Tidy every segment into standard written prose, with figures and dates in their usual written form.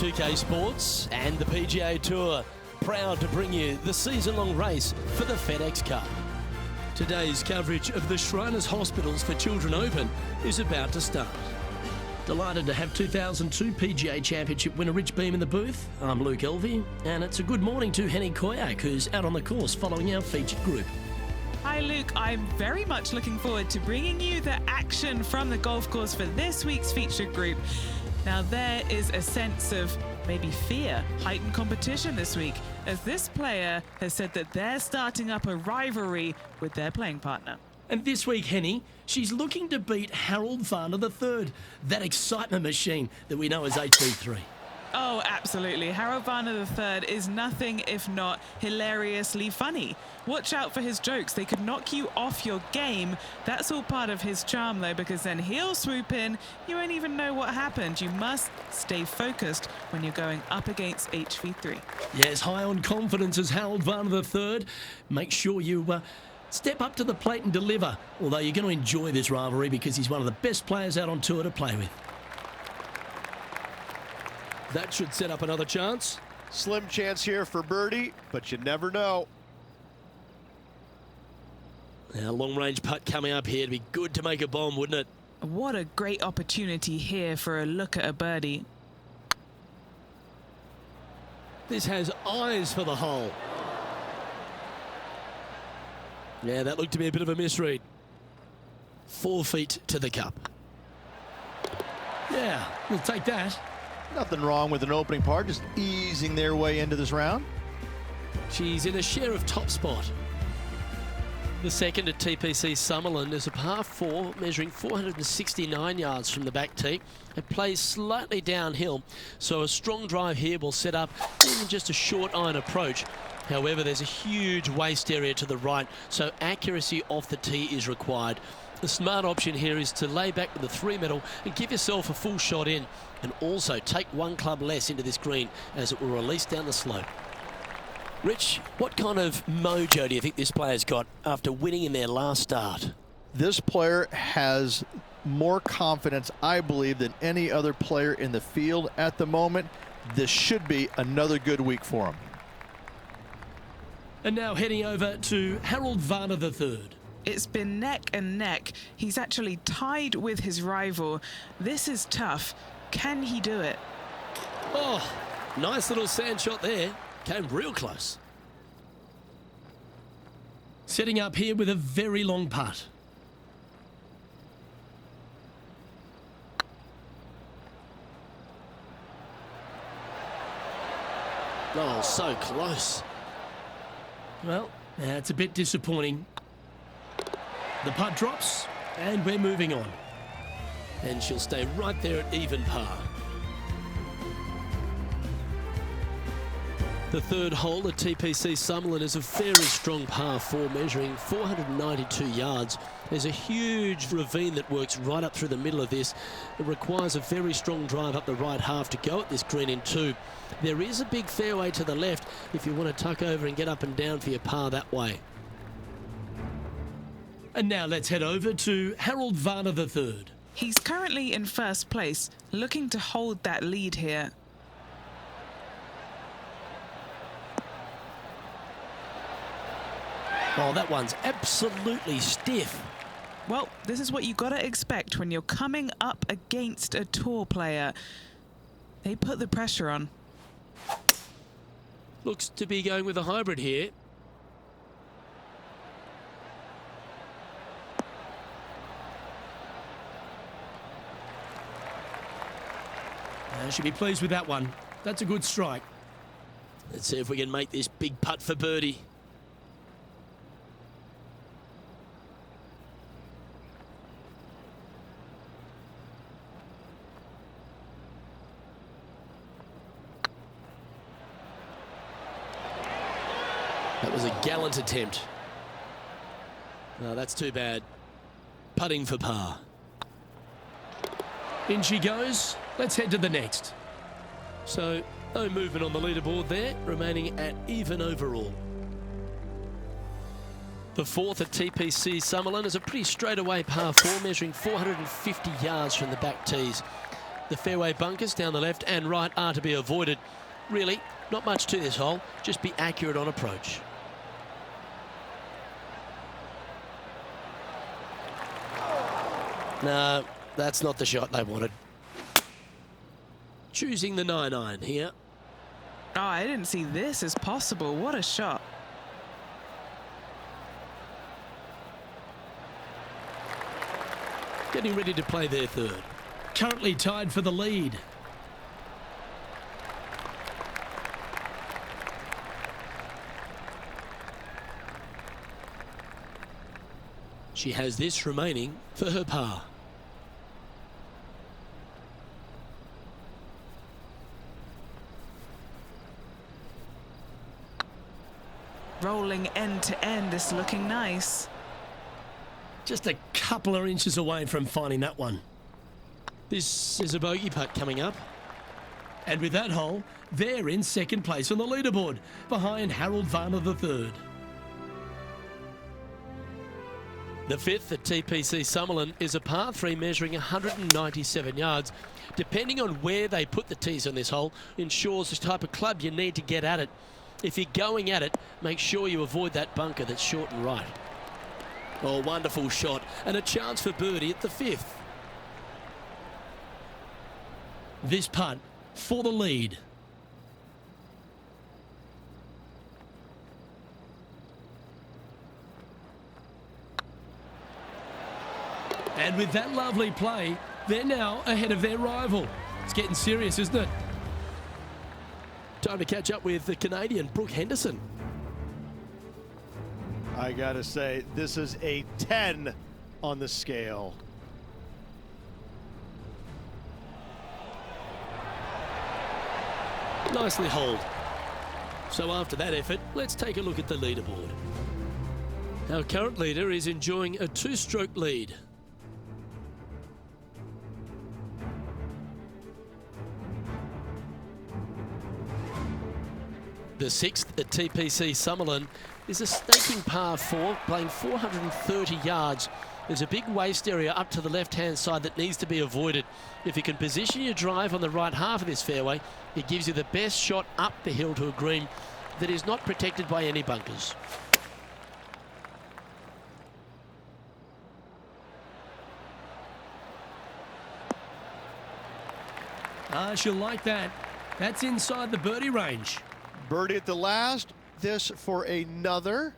2K Sports and the PGA Tour, proud to bring you the season-long race for the FedEx Cup. Today's coverage of the Shriners Hospitals for Children Open is about to start. Delighted to have 2002 PGA Championship winner Rich Beem in the booth. I'm Luke Elvey, and it's a good morning to Henny Koyak, who's out on the course following our featured group. Hi Luke, I'm very much looking forward to bringing you the action from the golf course for this week's featured group. Now there is a sense of maybe fear, heightened competition this week, as this player has said that they're starting up a rivalry with their playing partner. And this week, Henny, she's looking to beat Harold Varner III, that excitement machine that we know as HV3. Oh, absolutely. Harold Varner III is nothing if not hilariously funny. Watch out for his jokes. They could knock you off your game. That's all part of his charm, though, because then he'll swoop in. You won't even know what happened. You must stay focused when you're going up against HV3. Yes, high on confidence as Harold Varner III. Make sure you step up to the plate and deliver, although you're going to enjoy this rivalry because he's one of the best players out on tour to play with. That should set up another chance. Slim chance here for birdie, but you never know. Now, long-range putt coming up here. It'd be good to make a bomb, wouldn't it? What a great opportunity here for a look at a birdie. This has eyes for the hole. Yeah, that looked to be a bit of a misread. 4 feet to the cup. Yeah, we'll take that. Nothing wrong with an opening par, just easing their way into this round. She's in a share of top spot. The second at TPC Summerlin is a par 4 measuring 469 yards from the back tee. It plays slightly downhill, so a strong drive here will set up even just a short iron approach. However, there's a huge waste area to the right, so accuracy off the tee is required. The smart option here is to lay back with the 3-metal and give yourself a full shot in, and also take 1 club less into this green as it will release down the slope. Rich, what kind of mojo do you think this player's got after winning in their last start? This player has more confidence, I believe, than any other player in the field at the moment. This should be another good week for him. And now heading over to Harold Varner III. It's been neck and neck. He's actually tied with his rival. This is tough. Can he do it? Oh, nice little sand shot there. Came real close. Setting up here with a very long putt. Oh, so close. Well, that's a bit disappointing. The putt drops, and we're moving on. And she'll stay right there at even par. The third hole at TPC Summerlin is a very strong par 4 measuring 492 yards. There's a huge ravine that works right up through the middle of this. It requires a very strong drive up the right half to go at this green in 2. There is a big fairway to the left if you want to tuck over and get up and down for your par that way. And now let's head over to Harold Varner III. He's currently in first place, looking to hold that lead here. Oh, that one's absolutely stiff. Well, this is what you gotta expect when you're coming up against a tour player. They put the pressure on. Looks to be going with a hybrid here. Should be pleased with that one. That's a good strike. Let's see if we can make this big putt for birdie. That was a gallant attempt. No, that's too bad. Putting for par. In she goes. Let's head to the next. So, no movement on the leaderboard there, remaining at even overall. The fourth at TPC Summerlin is a pretty straightaway par 4, measuring 450 yards from the back tees. The fairway bunkers down the left and right are to be avoided. Really, not much to this hole. Just be accurate on approach. No, that's not the shot they wanted. Choosing the 9-iron here. Oh, I didn't see this as possible. What a shot. Getting ready to play their third. Currently tied for the lead. She has this remaining for her par. Rolling end to end, it's looking nice. Just a couple of inches away from finding that one. This is a bogey putt coming up. And with that hole, they're in second place on the leaderboard, behind Harold Varner III. The fifth at TPC Summerlin is a par 3 measuring 197 yards. Depending on where they put the tees on this hole, ensures the type of club you need to get at it. If you're going at it, make sure you avoid that bunker that's short and right. Oh, wonderful shot, and a chance for birdie at the fifth. This putt for the lead. And with that lovely play, they're now ahead of their rival. It's getting serious, isn't it? Time to catch up with the Canadian, Brooke Henderson. I gotta say, this is a 10 on the scale. Nicely holed. So after that effort, let's take a look at the leaderboard. Our current leader is enjoying a 2-stroke lead. The sixth at TPC Summerlin is a staking par 4, playing 430 yards. There's a big waste area up to the left-hand side that needs to be avoided. If you can position your drive on the right half of this fairway, it gives you the best shot up the hill to a green that is not protected by any bunkers. She'll like that. That's inside the birdie range. Birdie at the last. This for another.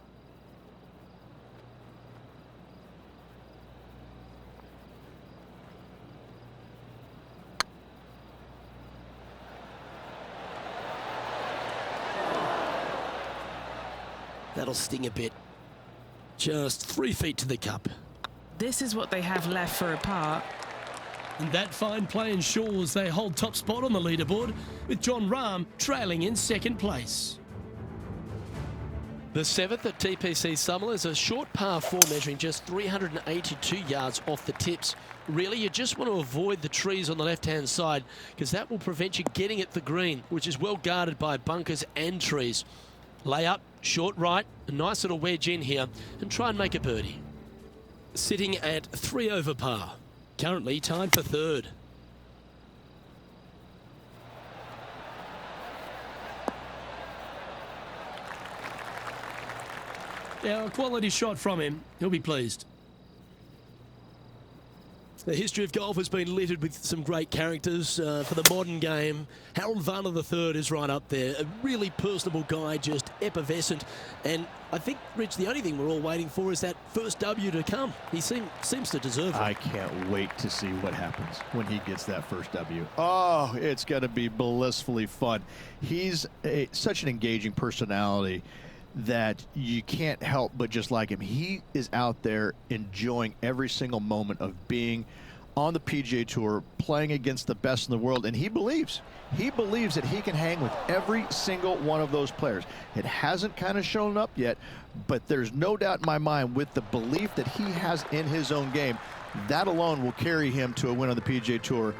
That'll sting a bit. Just 3 feet to the cup. This is what they have left for a par. And that fine play ensures they hold top spot on the leaderboard, with John Rahm trailing in second place. The seventh at TPC Summerlin is a short par 4 measuring just 382 yards off the tips. Really, you just want to avoid the trees on the left-hand side because that will prevent you getting at the green, which is well guarded by bunkers and trees. Lay up, short right, a nice little wedge in here, and try and make a birdie. Sitting at 3 over par. Currently tied for third. Now, a quality shot from him. He'll be pleased. The history of golf has been littered with some great characters for the modern game. Harold Varner III is right up there. A really personable guy, just effervescent. And I think, Rich, the only thing we're all waiting for is that first W to come. He seems to deserve it. I can't wait to see what happens when he gets that first W. Oh, it's going to be blissfully fun. He's such an engaging personality that you can't help but just like him. He is out there enjoying every single moment of being on the PGA Tour, playing against the best in the world, and he believes that he can hang with every single one of those players. It hasn't kind of shown up yet, but there's no doubt in my mind with the belief that he has in his own game, that alone will carry him to a win on the PGA Tour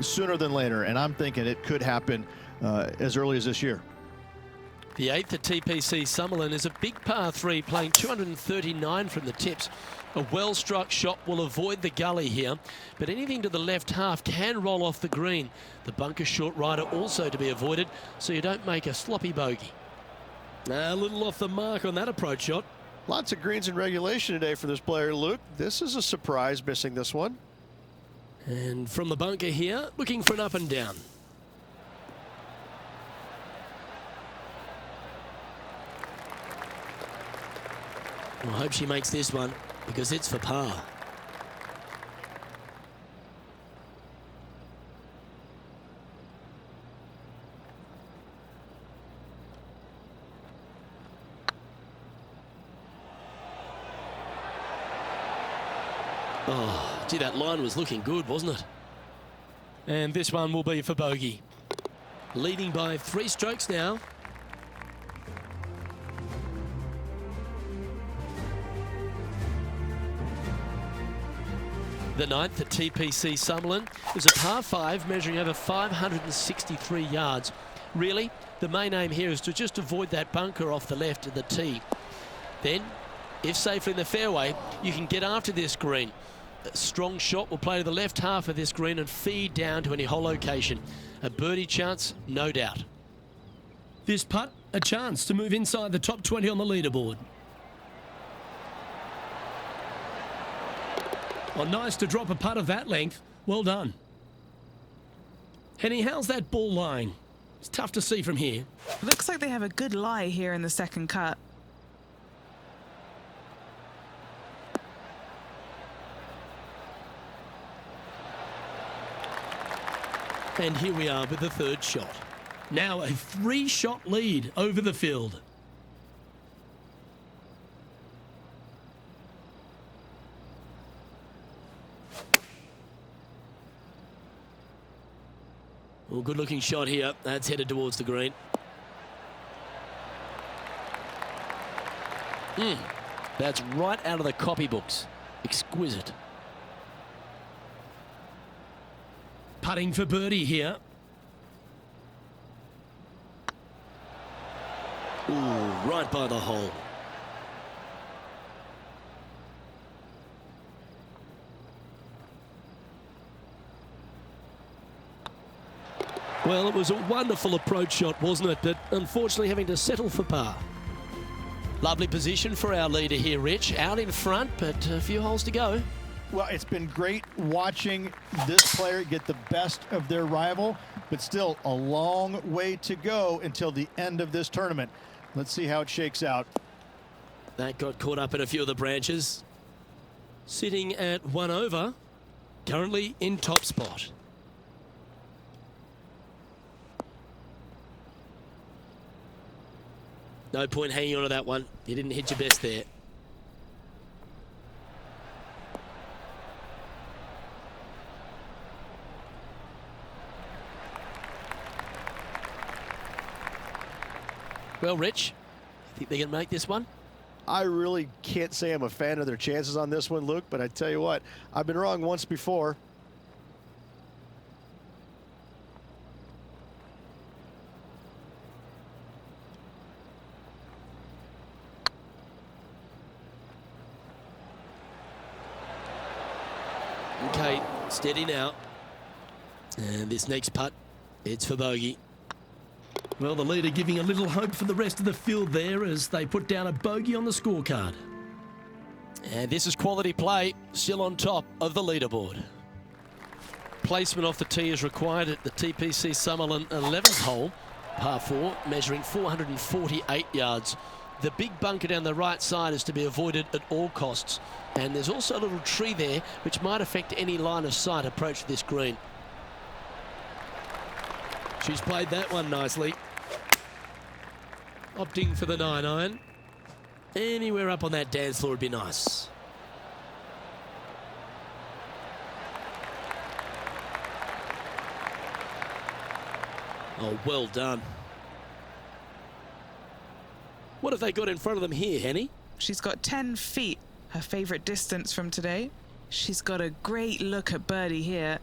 sooner than later, and I'm thinking it could happen as early as this year. The eighth at TPC Summerlin is a big par 3, playing 239 from the tips. A well-struck shot will avoid the gully here, but anything to the left half can roll off the green. The bunker short rider also to be avoided, so you don't make a sloppy bogey. A little off the mark on that approach shot. Lots of greens in regulation today for this player, Luke. This is a surprise, missing this one. And from the bunker here, looking for an up and down. Well, I hope she makes this one, because it's for par. Oh, gee, that line was looking good, wasn't it? And this one will be for bogey. Leading by 3 strokes now. The ninth at TPC Summerlin was a par 5 measuring over 563 yards. Really, the main aim here is to just avoid that bunker off the left of the tee. Then, if safely in the fairway, you can get after this green. A strong shot will play to the left half of this green and feed down to any hole location. A birdie chance, no doubt. This putt, a chance to move inside the top 20 on the leaderboard. Oh, nice to drop a putt of that length. Well done. Henny, how's that ball lying? It's tough to see from here. Looks like they have a good lie here in the second cut. And here we are with the third shot. Now a 3-shot lead over the field. Well, good looking shot here. That's headed towards the green. That's right out of the copybooks. Exquisite. Putting for birdie here. Ooh, right by the hole. Well, it was a wonderful approach shot, wasn't it? But unfortunately having to settle for par. Lovely position for our leader here, Rich. Out in front, but a few holes to go. Well, it's been great watching this player get the best of their rival, but still a long way to go until the end of this tournament. Let's see how it shakes out. That got caught up in a few of the branches. Sitting at 1 over, currently in top spot. No point hanging on to that one. You didn't hit your best there. Well, Rich, think they can make this one? I really can't say I'm a fan of their chances on this one, Luke, but I tell you what, I've been wrong once before. Okay, steady now. And this next putt, it's for bogey. Well, the leader giving a little hope for the rest of the field there as they put down a bogey on the scorecard. And this is quality play, still on top of the leaderboard. Placement off the tee is required at the TPC Summerlin 11th hole, par 4, measuring 448 yards. The big bunker down the right side is to be avoided at all costs. And there's also a little tree there which might affect any line of sight approach to this green. She's played that one nicely. Opting for the 9-iron. Anywhere up on that dance floor would be nice. Oh, well done. What have they got in front of them here, Henny? She's got 10 feet, her favorite distance from today. She's got a great look at birdie here.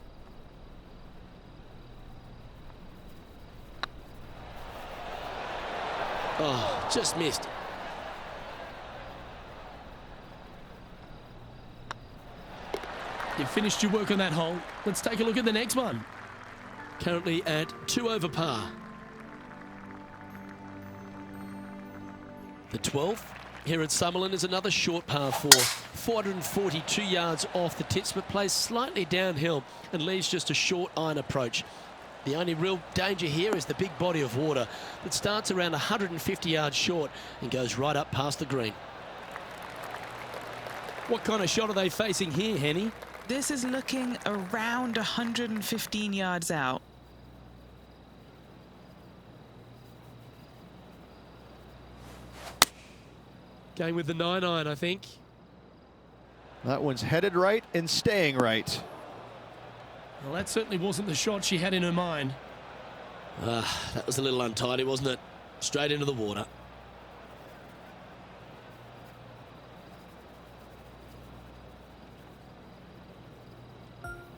Oh, just missed. You've finished your work on that hole. Let's take a look at the next one. Currently at 2 over par. The 12th here at Summerlin is another short par 4, 442 yards off the tips, but plays slightly downhill and leaves just a short iron approach. The only real danger here is the big body of water that starts around 150 yards short and goes right up past the green. What kind of shot are they facing here, Henny? This is looking around 115 yards out. Going with the 9-iron, I think. That one's headed right and staying right. Well, that certainly wasn't the shot she had in her mind. That was a little untidy, wasn't it? Straight into the water.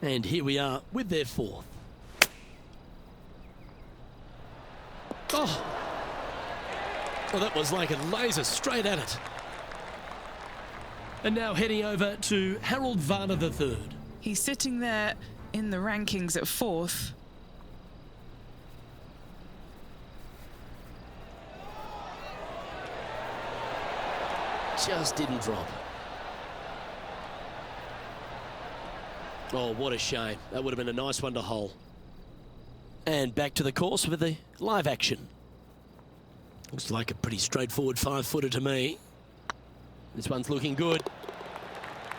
And here we are with their 4th. Oh! Well, that was like a laser straight at it. And now heading over to Harold Varner III. He's sitting there in the rankings at 4th. Just didn't drop. Oh, what a shame. That would have been a nice one to hole. And back to the course with the live action. Looks like a pretty straightforward 5-footer to me. This one's looking good.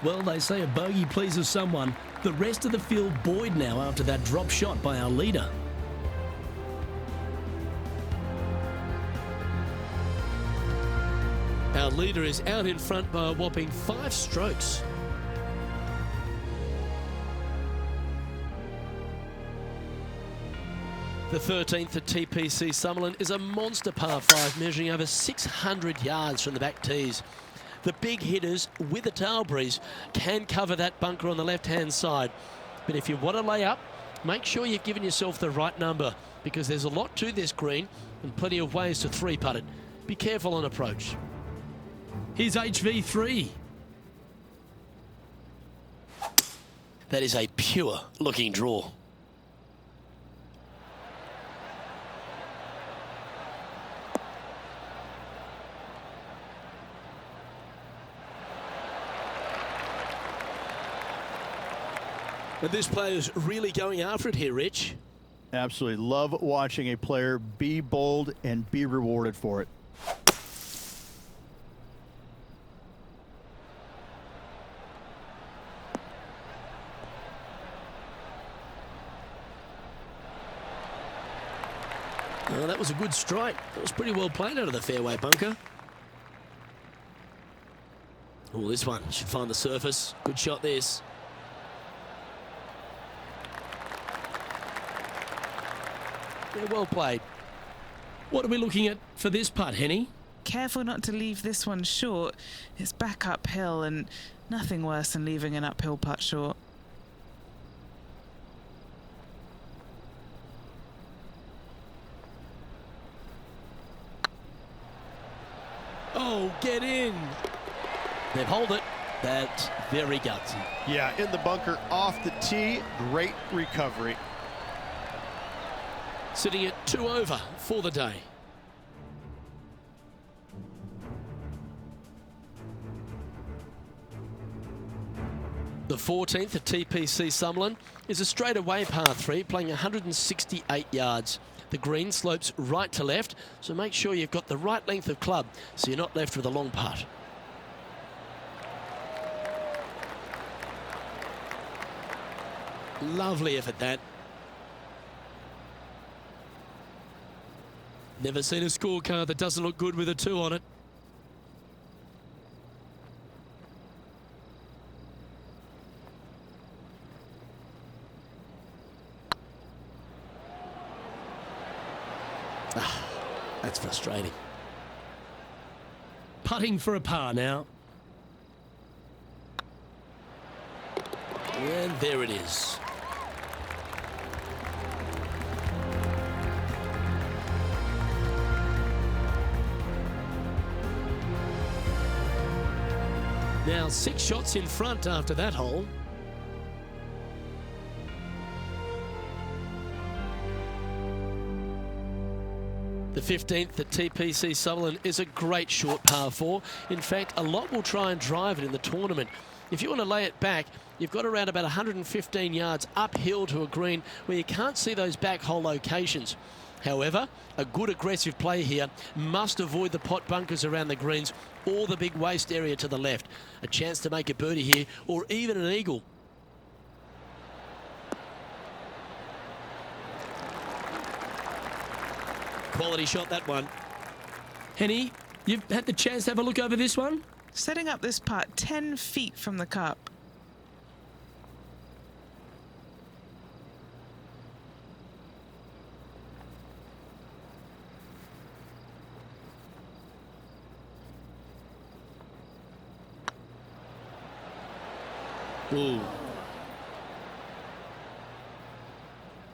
Well, they say a bogey pleases someone. The rest of the field buoyed now after that drop shot by our leader. Our leader is out in front by a whopping 5 strokes. The 13th at TPC Summerlin is a monster par 5 measuring over 600 yards from the back tees. The big hitters with a tail breeze can cover that bunker on the left-hand side. But if you want to lay up, make sure you've given yourself the right number because there's a lot to this green and plenty of ways to 3-putt it. Be careful on approach. Here's HV3. That is a pure looking draw. And this player's really going after it here, Rich. Absolutely. Love watching a player be bold and be rewarded for it. Oh, that was a good strike. That was pretty well played out of the fairway bunker. Oh, this one should find the surface. Good shot, this. Yeah, well played. What are we looking at for this putt, Henny? Careful not to leave this one short. It's back uphill and nothing worse than leaving an uphill putt short. Oh, get in. They've held it. That's very gutsy. Yeah, in the bunker off the tee. Great recovery. Sitting at 2 over for the day. The 14th at TPC Summerlin is a straightaway par 3 playing 168 yards. The green slopes right to left, so make sure you've got the right length of club so you're not left with a long putt. Lovely effort, that. Never seen a scorecard that doesn't look good with a 2 on it. That's frustrating. Putting for a par now. And there it is. Now 6 shots in front after that hole. The 15th at TPC Summerlin is a great short par 4. In fact, a lot will try and drive it in the tournament. If you want to lay it back, you've got around about 115 yards uphill to a green where you can't see those back hole locations. However, a good aggressive play here must avoid the pot bunkers around the greens or the big waste area to the left. A chance to make a birdie here or even an eagle. Quality shot, that one. Henny, you've had the chance to have a look over this one? Setting up this putt 10 feet from the cup. Ooh.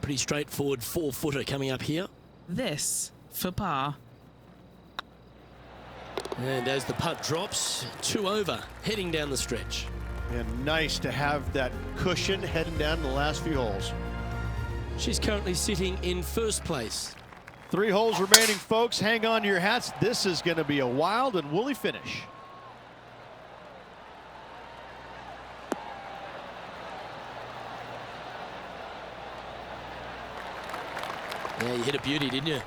Pretty straightforward 4-footer coming up here. This for par. And as the putt drops, 2 over, heading down the stretch. And nice to have that cushion heading down the last few holes. She's currently sitting in first place. 3 holes remaining, folks. Hang on to your hats. This is going to be a wild and woolly finish. Yeah, you hit a beauty, didn't you?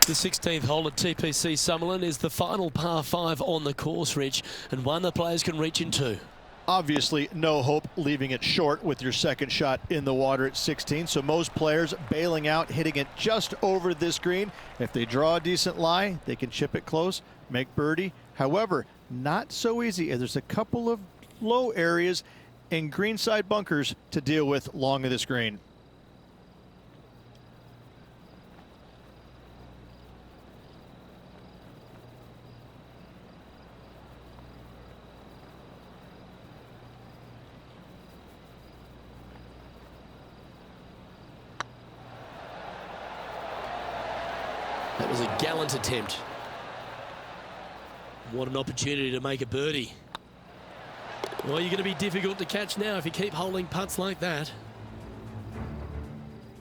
The 16th hole at TPC Summerlin is the final par 5 on the course, Rich, and one the players can reach into. Obviously, no hope leaving it short with your second shot in the water at 16. So most players bailing out, hitting it just over this green. If they draw a decent lie, they can chip it close, make birdie. However, not so easy. There's a couple of low areas and greenside bunkers to deal with long of this green. That was a gallant attempt. What an opportunity to make a birdie. Well, you're going to be difficult to catch now if you keep holding putts like that.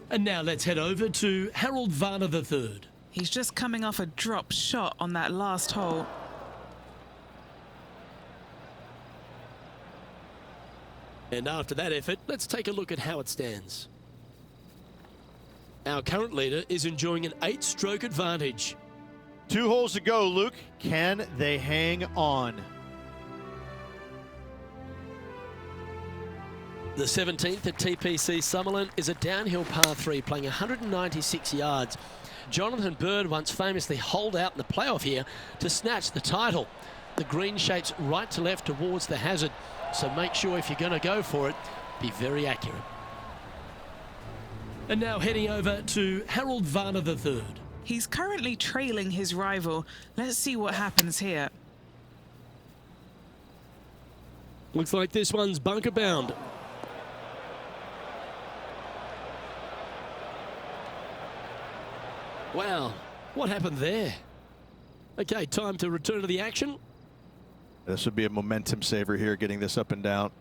And now let's head over to Harold Varner III. He's just coming off a drop shot on that last hole. And after that effort, let's take a look at how it stands. Our current leader is enjoying an 8-stroke advantage. 2 holes to go, Luke. Can they hang on? The 17th at TPC Summerlin is a downhill par 3 playing 196 yards. Jonathan Bird once famously holed out in the playoff here to snatch the title. The green shapes right to left towards the hazard, so make sure if you're going to go for it, be very accurate. And now heading over to Harold Varner III. He's currently trailing his rival. Let's see what happens here. Looks like this one's bunker bound. Wow, what happened there? Okay, time to return to the action. This would be a momentum saver here, getting this up and down.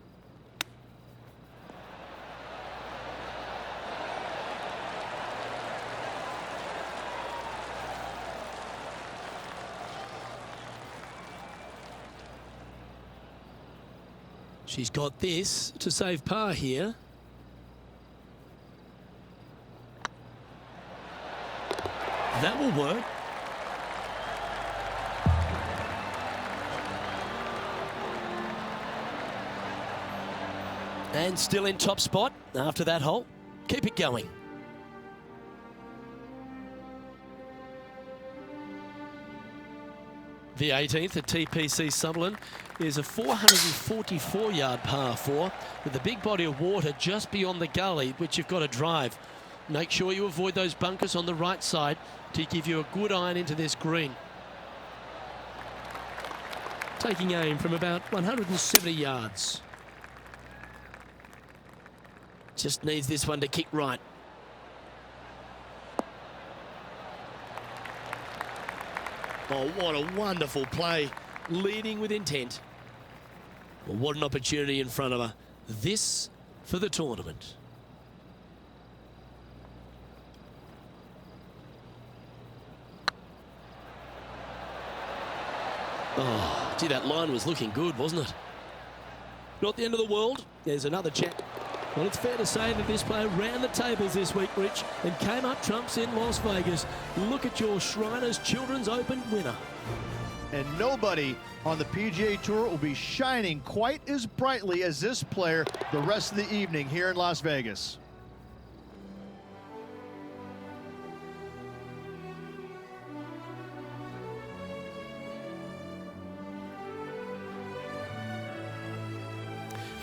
She's got this to save par here. That will work. And still in top spot after that hole. Keep it going. The 18th at TPC Summerlin is a 444-yard par 4 with a big body of water just beyond the gully, which you've got to drive. Make sure you avoid those bunkers on the right side to give you a good iron into this green. Taking aim from about 170 yards. Just needs this one to kick right. Oh, what a wonderful play. Leading with intent. Well, what an opportunity in front of her. This for the tournament. Oh, gee, that line was looking good, wasn't it? Not the end of the world. There's another chat. Well, it's fair to say that this player ran the tables this week, Rich, and came up trumps in Las Vegas. Look at your Shriners Children's Open winner. And nobody on the PGA Tour will be shining quite as brightly as this player the rest of the evening here in Las Vegas.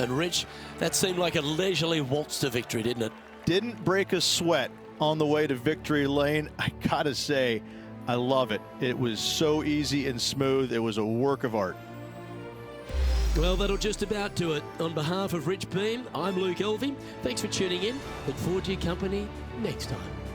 And Rich, that seemed like a leisurely waltz to victory, didn't it? Didn't break a sweat on the way to victory lane. I gotta say, I love it. It was so easy and smooth. It was a work of art. Well, that'll just about do it. On behalf of Rich Beam, I'm Luke Elvey. Thanks for tuning in. Look forward to your company next time.